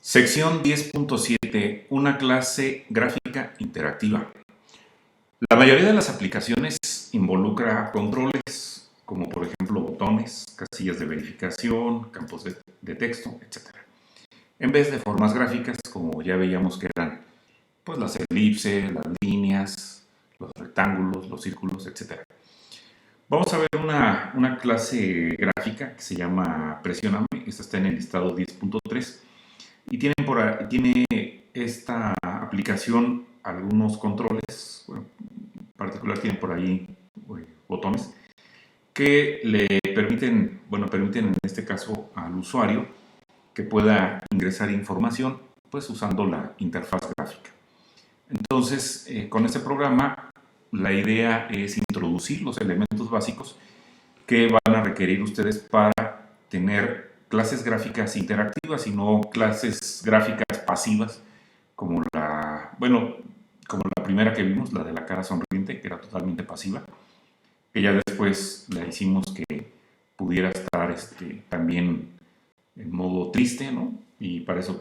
Sección 10.7, una clase gráfica interactiva. La mayoría de las aplicaciones involucra controles, como por ejemplo botones, casillas de verificación, campos de texto, etc. En vez de formas gráficas, como ya veíamos que eran pues, las elipses, las líneas, los rectángulos, los círculos, etc. Vamos a ver una clase gráfica que se llama Presióname. Esta está en el listado 10.3. Y tiene esta aplicación algunos controles, bueno, en particular tiene por ahí botones, que le permiten en este caso al usuario que pueda ingresar información pues usando la interfaz gráfica. Entonces, con este programa, la idea es introducir los elementos básicos que van a requerir ustedes para tener clases gráficas interactivas y no clases gráficas pasivas como como la primera que vimos, la de la cara sonriente, que era totalmente pasiva, que ya después la hicimos que pudiera estar también en modo triste, ¿no? Y para eso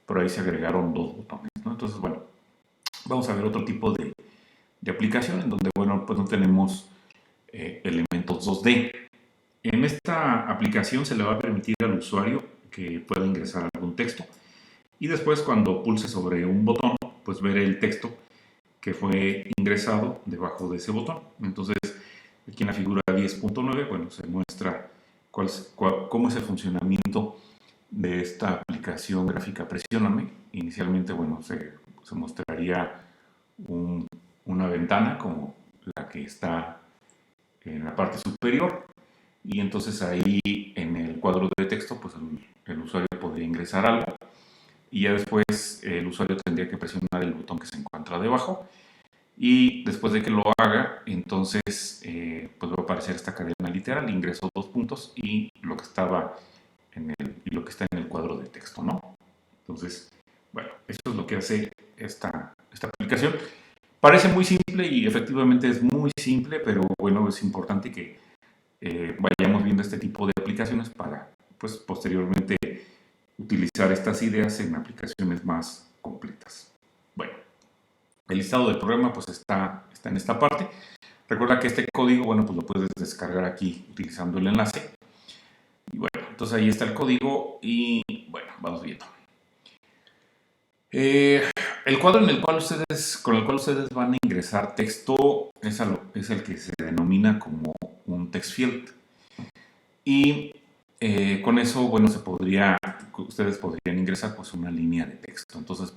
por ahí se agregaron dos botones, ¿no? Entonces, bueno, vamos a ver otro tipo de aplicación en donde, bueno, pues no tenemos elementos 2D. En esta aplicación se le va a permitir al usuario que pueda ingresar algún texto y después cuando pulse sobre un botón, pues ver el texto que fue ingresado debajo de ese botón. Entonces, aquí en la figura 10.9, bueno, se muestra cómo es el funcionamiento de esta aplicación gráfica Presióname. Inicialmente, bueno, se mostraría una ventana como la que está en la parte superior y entonces ahí en el cuadro de texto pues el usuario podría ingresar algo y ya después el usuario tendría que presionar el botón que se encuentra debajo y después de que lo haga entonces pues va a aparecer esta cadena literal, ingreso dos puntos y lo que está en el cuadro de texto, ¿no? Entonces, bueno, eso es lo que hace esta aplicación. Parece muy simple y efectivamente es muy simple, pero bueno, es importante que vayamos viendo este tipo de aplicaciones para, pues, posteriormente utilizar estas ideas en aplicaciones más completas. Bueno, el listado del programa pues está en esta parte. Recuerda que este código, bueno, pues lo puedes descargar aquí utilizando el enlace. Y bueno, entonces ahí está el código y bueno, vamos viendo. El cuadro con el cual ustedes van a ingresar texto es el que se denomina como un text field. Y con eso, bueno, ustedes podrían ingresar pues una línea de texto. Entonces,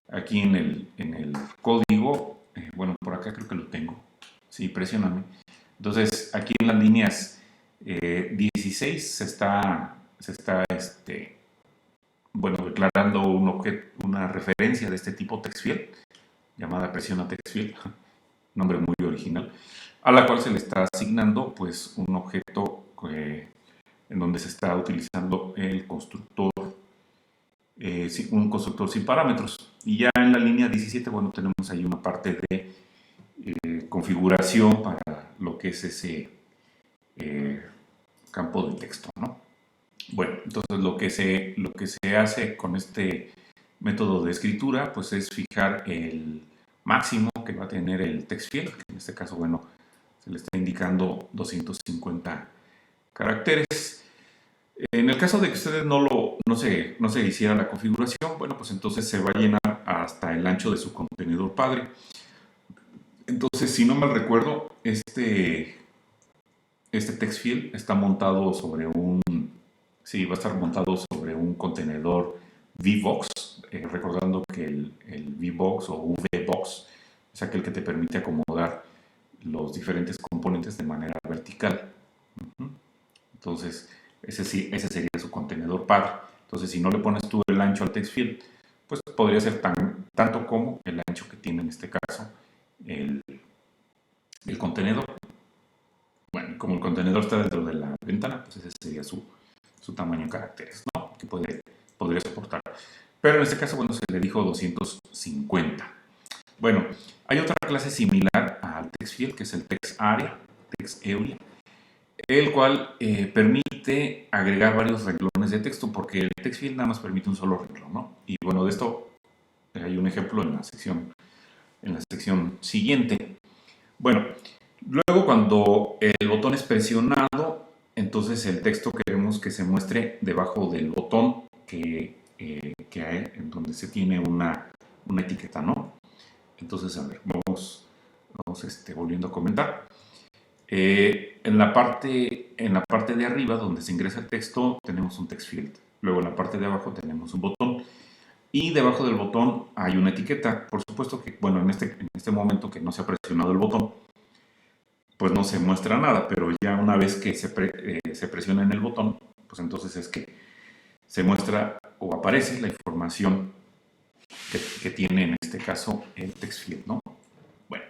aquí en el código, bueno, por acá creo que lo tengo. Sí, presióname. Entonces, aquí en las líneas 16 se está declarando una referencia de este tipo TextField, llamada presiona TextField, nombre muy original, a la cual se le está asignando pues un objeto en donde se está utilizando el constructor, un constructor sin parámetros. Y ya en la línea 17, bueno, tenemos ahí una parte de configuración para lo que es ese campo de texto, ¿no? Bueno, entonces lo que se hace con este método de escritura pues es fijar el máximo que va a tener el text field, que en este caso, bueno, se le está indicando 250 caracteres. En el caso de que ustedes no se hiciera la configuración, bueno, pues entonces se va a llenar hasta el ancho de su contenedor padre. Entonces, si no mal recuerdo, este text field está montado sobre va a estar montado sobre un contenedor VBox, recordando que el VBox o VBox es aquel que te permite acomodar los diferentes componentes de manera vertical. Entonces, ese sería su contenedor padre. Entonces, si no le pones tú el ancho al text field, pues podría ser tanto como el ancho que tiene en este caso el contenedor. Bueno, como el contenedor está dentro de la ventana, pues ese sería su tamaño en caracteres, ¿no? Que podría soportar. Pero en este caso, bueno, se le dijo 250. Bueno, hay otra clase similar al TextField, que es el TextArea, TextArea, el cual permite agregar varios renglones de texto, porque el text field nada más permite un solo renglón, ¿no? Y bueno, de esto hay un ejemplo en la sección siguiente. Bueno, luego cuando el botón es presionado, entonces el texto queremos que se muestre debajo del botón que hay, en donde se tiene una etiqueta, ¿no? Entonces, a ver, vamos volviendo a comentar. En la parte de arriba, donde se ingresa el texto, tenemos un text field. Luego en la parte de abajo tenemos un botón. Y debajo del botón hay una etiqueta. Por supuesto que, bueno, en este momento que no se ha presionado el botón, pues no se muestra nada, pero ya una vez que se presiona en el botón, pues entonces es que se muestra o aparece la información que tiene en este caso el text field, ¿no? Bueno,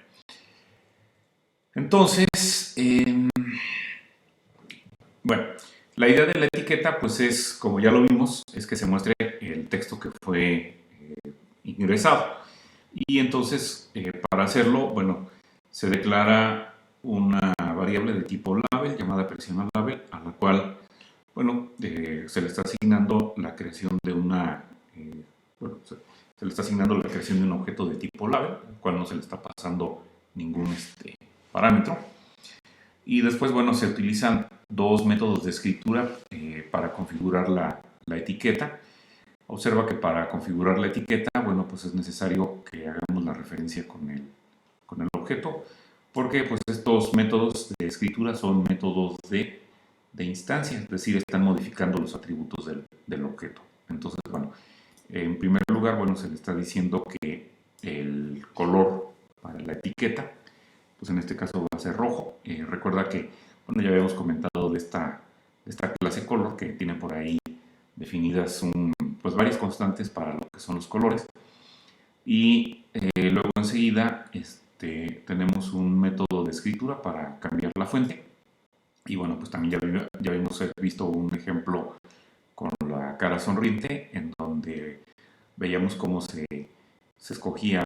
entonces, bueno, la idea de la etiqueta, pues es, como ya lo vimos, es que se muestre el texto que fue ingresado. Y entonces, para hacerlo, bueno, se declara una variable de tipo label llamada personal label, a la cual, bueno, se le está asignando la creación de bueno, se le está asignando la creación de un objeto de tipo label, al cual no se le está pasando ningún parámetro. Y después, bueno, se utilizan dos métodos de escritura para configurar la etiqueta. Observa que para configurar la etiqueta, bueno, pues es necesario que hagamos la referencia con el objeto, porque pues estos métodos de escritura son métodos de instancia, es decir, están modificando los atributos del objeto. Entonces, bueno, en primer lugar, bueno, se le está diciendo que el color para la etiqueta, pues en este caso va a ser rojo. Recuerda que, bueno, ya habíamos comentado de esta clase color que tiene por ahí definidas pues varias constantes para lo que son los colores. Y luego enseguida tenemos un método de escritura para cambiar la fuente. Y bueno, pues también ya habíamos visto un ejemplo con la cara sonriente, en donde veíamos cómo se escogía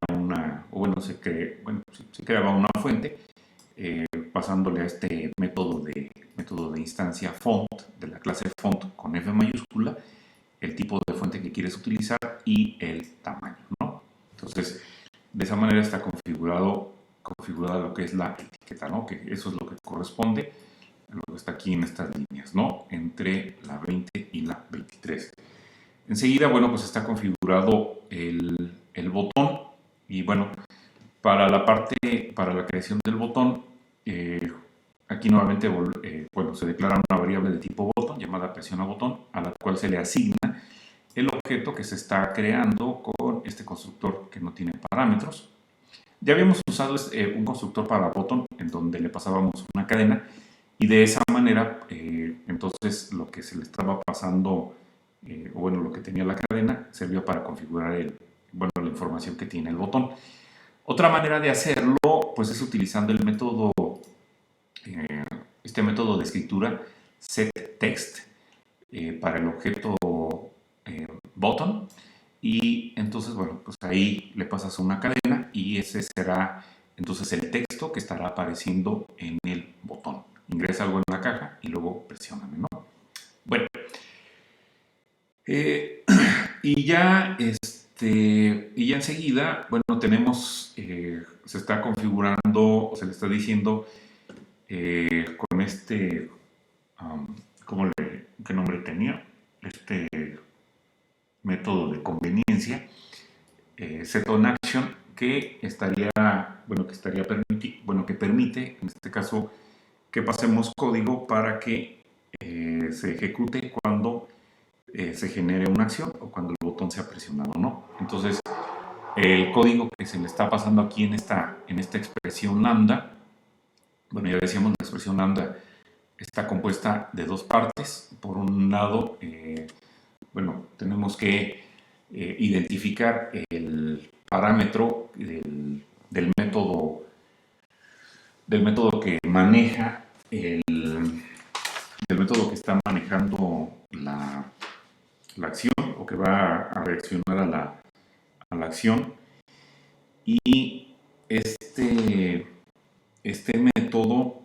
se creaba una fuente pasándole a este método de instancia font, de la clase font con F mayúscula, el tipo de fuente que quieres utilizar y el tamaño, ¿no? Entonces, de esa manera está configurada lo que es la etiqueta, ¿no? Que eso es lo que corresponde a lo que está aquí en estas líneas, ¿no? Entre la 20 y la 23. Enseguida, bueno, pues está configurado el botón y bueno, para la creación del botón, aquí nuevamente, bueno, se declara una variable de tipo botón llamada presiona botón, a la cual se le asigna el objeto que se está creando con este constructor que no tiene parámetros. Ya habíamos usado un constructor para botón en donde le pasábamos una cadena y de esa manera, entonces lo que se le estaba pasando, o bueno, lo que tenía la cadena, servía para configurar la información que tiene el botón. Otra manera de hacerlo, pues es utilizando el método, este método de escritura setText para el objeto button. Y entonces, bueno, pues ahí le pasas una cadena y ese será entonces el texto que estará apareciendo en el botón. Ingresa algo en la caja y luego presióname, ¿no? Bueno, y ya enseguida, bueno, tenemos, se está configurando, se le está diciendo con ¿qué nombre tenía? Este método de conveniencia, setOnAction, que permite, en este caso, que pasemos código para que se ejecute cuando se genere una acción o cuando el botón sea presionado, ¿no? Entonces, el código que se le está pasando aquí en esta expresión lambda, bueno, ya decíamos, la expresión lambda está compuesta de dos partes. Por un lado, bueno, tenemos que identificar el parámetro del método que maneja del método que está manejando la acción o que va a reaccionar a la acción. Y este método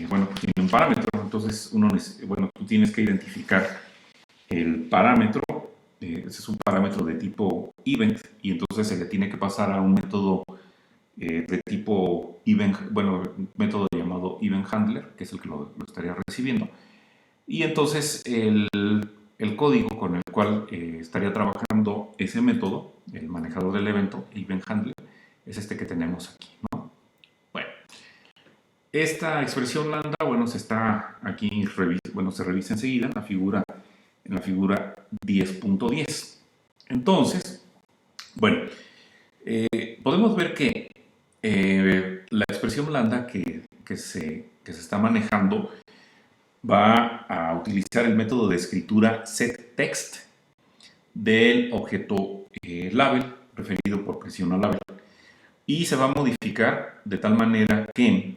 bueno, pues tiene un parámetro. Entonces, bueno, tú tienes que identificar el parámetro. Ese es un parámetro de tipo event y entonces se le tiene que pasar a un método de tipo event, bueno, método llamado event handler, que es el que lo estaría recibiendo. Y entonces el código con el cual estaría trabajando ese método, el manejador del evento, event handler, es este que tenemos aquí, ¿no? Bueno, esta expresión lambda, bueno, se está aquí, bueno, se revisa enseguida en la figura 10.10. Entonces, bueno, podemos ver que la expresión lambda que se está manejando va a utilizar el método de escritura setText del objeto label, referido por presión a label. Y se va a modificar de tal manera que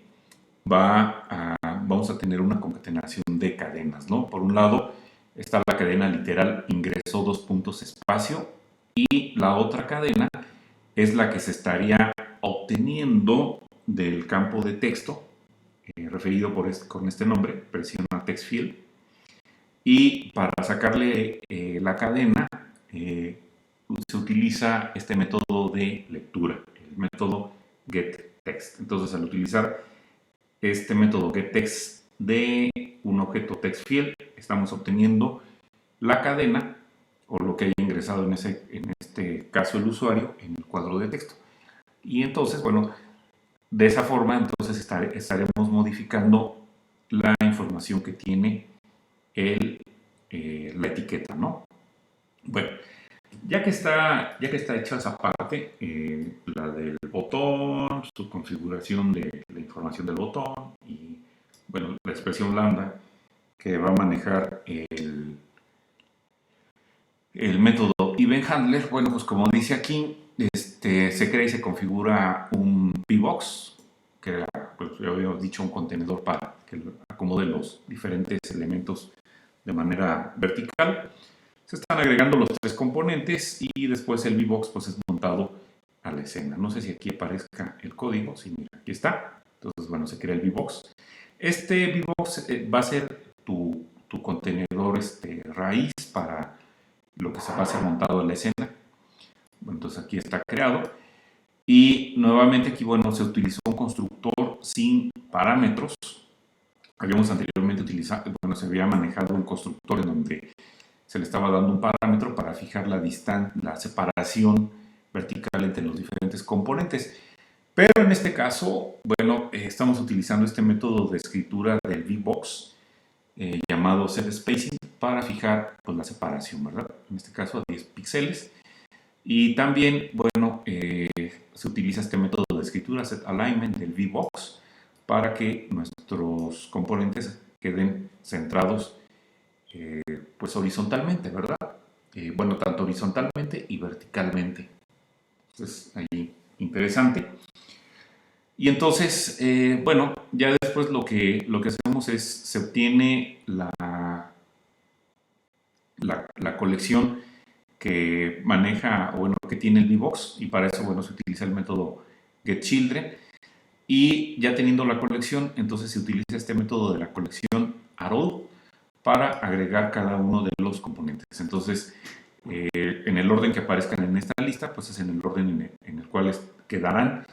vamos a tener una concatenación de cadenas, ¿no? Por un lado está la cadena literal ingresó dos puntos espacio y la otra cadena es la que se estaría obteniendo del campo de texto referido con este nombre, presiona text field, y para sacarle la cadena se utiliza este método de lectura, el método getText. Entonces, al utilizar este método getText de un objeto text field, estamos obteniendo la cadena o lo que haya ingresado en este caso el usuario en el cuadro de texto. Y entonces, bueno, de esa forma, entonces estaremos modificando la información que tiene la etiqueta, ¿no? Bueno, ya que está hecha esa parte, la del botón, su configuración de la información del botón y, bueno, la expresión lambda que va a manejar el método event handler, bueno, pues como dice aquí, se crea y se configura un pbox, que era, pues ya habíamos dicho, un contenedor para que acomode los diferentes elementos de manera vertical. Se están agregando los tres componentes y después el VBox pues es montado a la escena. No sé si aquí aparezca el código, sí, mira, aquí está. Entonces, bueno, se crea el VBox. Este VBox va a ser tu contenedor raíz para lo que se va a ser montado en la escena. Bueno, entonces aquí está creado. Y nuevamente aquí, bueno, se utilizó un constructor sin parámetros. Habíamos anteriormente utilizado, bueno, se había manejado un constructor en donde se le estaba dando un parámetro para fijar la separación vertical entre los diferentes componentes. Pero en este caso, bueno, estamos utilizando este método de escritura del VBox llamado setSpacing para fijar pues, la separación, ¿verdad? En este caso a 10 píxeles. Y también, bueno, se utiliza este método de escritura setAlignment del VBox para que nuestros componentes queden centrados pues horizontalmente, ¿verdad? Bueno, tanto horizontalmente y verticalmente. Entonces, ahí, interesante. Y entonces, bueno, ya después lo que hacemos es, se obtiene la colección que maneja, o bueno, que tiene el VBox, y para eso, bueno, se utiliza el método getChildren. Y ya teniendo la colección, entonces se utiliza este método de la colección arrow para agregar cada uno de los componentes. Entonces, en el orden que aparezcan en esta lista, pues es en el orden en el cual quedarán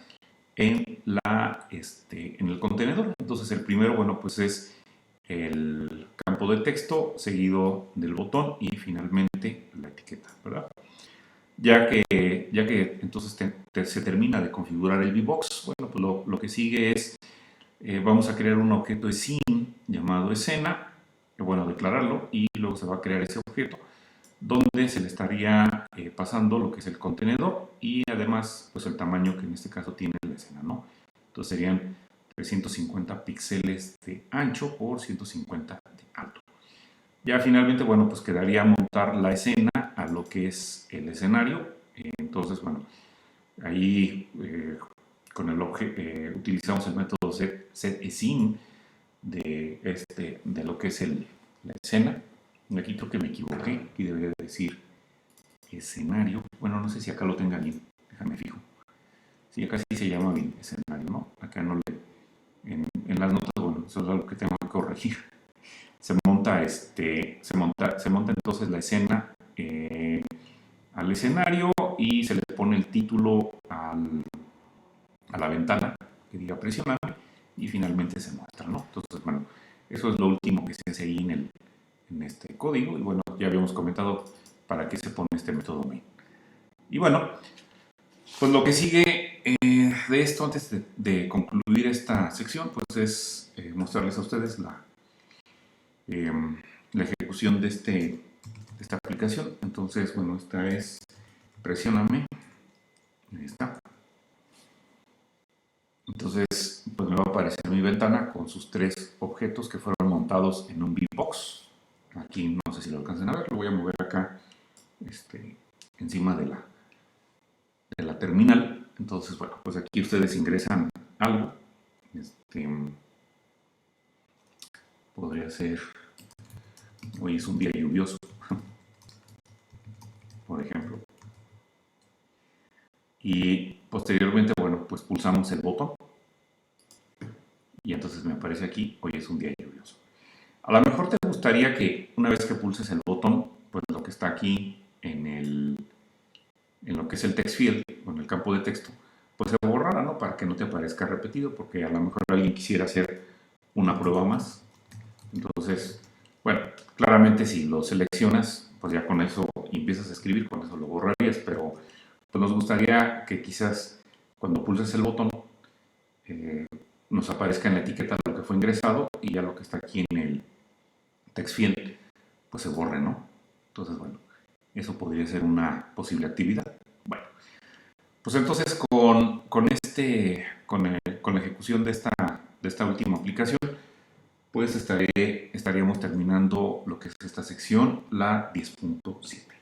en el contenedor. Entonces, el primero, bueno, pues es el campo de texto, seguido del botón y finalmente la etiqueta, ¿verdad? Ya que entonces se termina de configurar el VBox, bueno, pues lo que sigue es, vamos a crear un objeto de scene llamado escena, bueno, declararlo, y luego se va a crear ese objeto donde se le estaría pasando lo que es el contenedor y además pues el tamaño que en este caso tiene la escena, ¿no? Entonces serían 350 píxeles de ancho por 150 de alto. Ya finalmente, bueno, pues quedaría montar la escena a lo que es el escenario. Entonces, bueno, ahí con el utilizamos el método setScene de lo que es la escena. Aquí creo que me equivoqué, aquí debería decir escenario. Bueno, no sé si acá lo tenga bien, déjame fijo. Sí, acá sí se llama bien escenario, ¿no? Acá no le. En las notas, bueno, eso es algo que tengo que corregir. Se monta entonces la escena al escenario y se le pone el título a la ventana que diga presioname y finalmente se muestra, ¿no? Entonces, bueno, eso es lo último que se hace ahí en este código y bueno, ya habíamos comentado para qué se pone este método main. Y bueno, pues lo que sigue de esto antes de concluir esta sección, pues es mostrarles a ustedes la ejecución de esta aplicación. Entonces, bueno, esta es presióname. Ahí está. Entonces, pues me va a aparecer mi ventana con sus 3 objetos que fueron montados en un Vbox. Aquí no sé si lo alcancen a ver, lo voy a mover acá encima de la terminal. Entonces, bueno, pues aquí ustedes ingresan algo. Podría ser, hoy es un día lluvioso, por ejemplo. Y posteriormente, bueno, pues pulsamos el botón. Y entonces me aparece aquí, hoy es un día lluvioso. A lo mejor te gustaría que una vez que pulses el botón, pues lo que está aquí en lo que es el text field, o en el campo de texto, pues se borrara, ¿no? Para que no te aparezca repetido, porque a lo mejor alguien quisiera hacer una prueba más. Entonces, bueno, claramente si lo seleccionas, pues ya con eso empiezas a escribir, con eso lo borrarías, pero pues nos gustaría que quizás cuando pulses el botón nos aparezca en la etiqueta lo que fue ingresado y ya lo que está aquí en el text field pues se borre, ¿no? Entonces, bueno, eso podría ser una posible actividad. Bueno, pues entonces con la ejecución de esta última aplicación, pues estaríamos terminando lo que es esta sección, la 10.7.